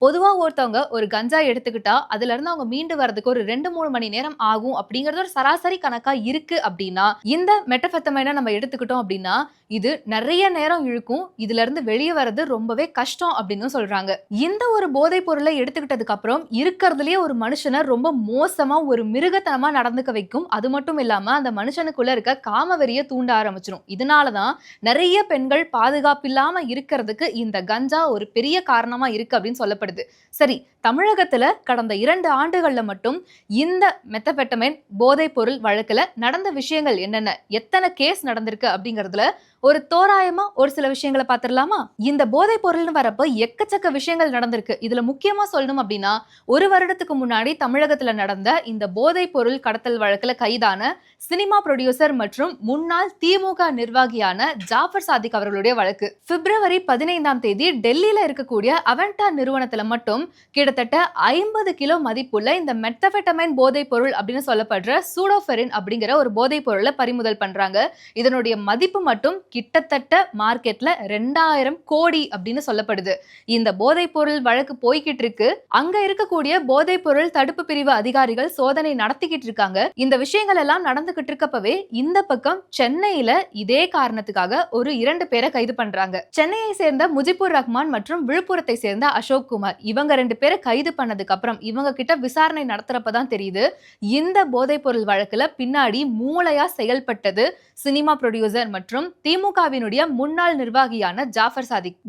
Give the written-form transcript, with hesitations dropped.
பொதுவா ஒருத்தவங்க ஒரு கஞ்சா எடுத்துக்கிட்டா, அதுலருந்து அவங்க மீண்டு வரதுக்கு ஒரு 2, 3 மணி நேரம் ஆகும் அப்படிங்கிறது ஒரு சராசரி கணக்கா இருக்கு அப்படின்னா, இந்த மெட்டஃபெத்தமைன நம்ம எடுத்துக்கிட்டோம் அப்படின்னா, இது நெறைய நேரம் இழுக்கும். இதுலருந்து வெளிய வரது ரொம்பவே கஷ்டம் அப்படின்னு சொல்றாங்க. இந்த ஒரு போதைப் பொருள எடுத்துக்கிட்டதுக்கு அப்புறம், இருக்கறதுலயே ஒரு மனுஷன ரொம்ப மோசமா ஒரு மிருகத்தனமா நடந்துக்க வைக்கும். அது மட்டும் இல்லாம, அந்த மனுஷனுக்குள்ள இருக்க காமவெறிய தூண்ட ஆரம்பிச்சுரும். இதனால தான் நெறைய பெண்கள் பாதுகாப்பில்லாம இருக்கறதுக்கு இந்த கஞ்சா ஒரு பெரிய காரணமா இருக்கு அப்படின்னு சொல்லப்படுது. சரி, தமிழகத்துல கடந்த 2 ஆண்டுகள்ல மட்டும் இந்த மெத்தபெட்டமைன் போதைப் பொருள் வழக்குல நடந்த விஷயங்கள் என்னென்ன? எத்தன கேஸ் நடந்திருக்கு அப்படிங்கிறதுல ஒரு தோராயமா ஒரு சில விஷயங்கள பாத்துரலாமா? இந்த போதைப் பொருள்னு வரப்ப எக்கச்சக்க விஷயங்கள் நடந்திருக்கு. இதுல முக்கியமா சொல்லணும் அப்படின்னா, 1 வருடத்துக்கு முன்னாடி தமிழகத்துல நடந்த இந்த போதைப் பொருள் கடத்தல் வழக்குல கைதான சினிமா புரொடியூசர் மற்றும் முன்னாள் திமுக நிர்வாகியான ஜாஃபர் சாதிக் அவர்களுடைய வழக்கு. பிப்ரவரி 15ஆம் தேதி டெல்லியில இருக்கக்கூடிய அவென்டா நிறுவனத்துல மட்டும் கிட்டத்தட்ட 50 கிலோ மதிப்புள்ள இந்த மெத்தபெட்டமைன் போதைப் பொருள் அப்படின்னு சொல்லப்படுற சூடோபெரின் அப்படிங்கிற ஒரு போதைப் பொருளை பறிமுதல் பண்றாங்க. இதனுடைய மதிப்பு மட்டும் கிட்டத்தட்ட மார்க்கெட்ல 2000 கோடி அப்படின்னு சொல்லப்படுது. இந்த போதைப் பொருள் வழக்கு போய்கிட்டு இருக்கு. அங்க இருக்கக்கூடிய போதைப் பொருள் தடுப்பு பிரிவு அதிகாரிகள் சோதனை நடத்திக்கிட்டு இருக்காங்க. இந்த விஷயங்கள் எல்லாம் நடந்துகிட்டு இருக்கப்பவே இந்த பக்கம் சென்னையில இதே காரணத்துக்காக ஒரு 2 பேரை கைது பண்றாங்க. சென்னையை சேர்ந்த முஜிபுர் ரஹ்மான் மற்றும் விழுப்புரத்தை சேர்ந்த அசோக் குமார் இவங்க 2 பேரை கைது பண்ணதுக்கு அப்புறம் இவங்க கிட்ட விசாரணை நடத்துறப்பதான் தெரியுது இந்த போதைப் பொருள் வழக்குல பின்னாடி மூளையா செயல்பட்டது சினிமா புரொடியூசர் மற்றும் திமுகவினுடைய முன்னாள் நிர்வாகியான ஜாஃபர் சாதிக்.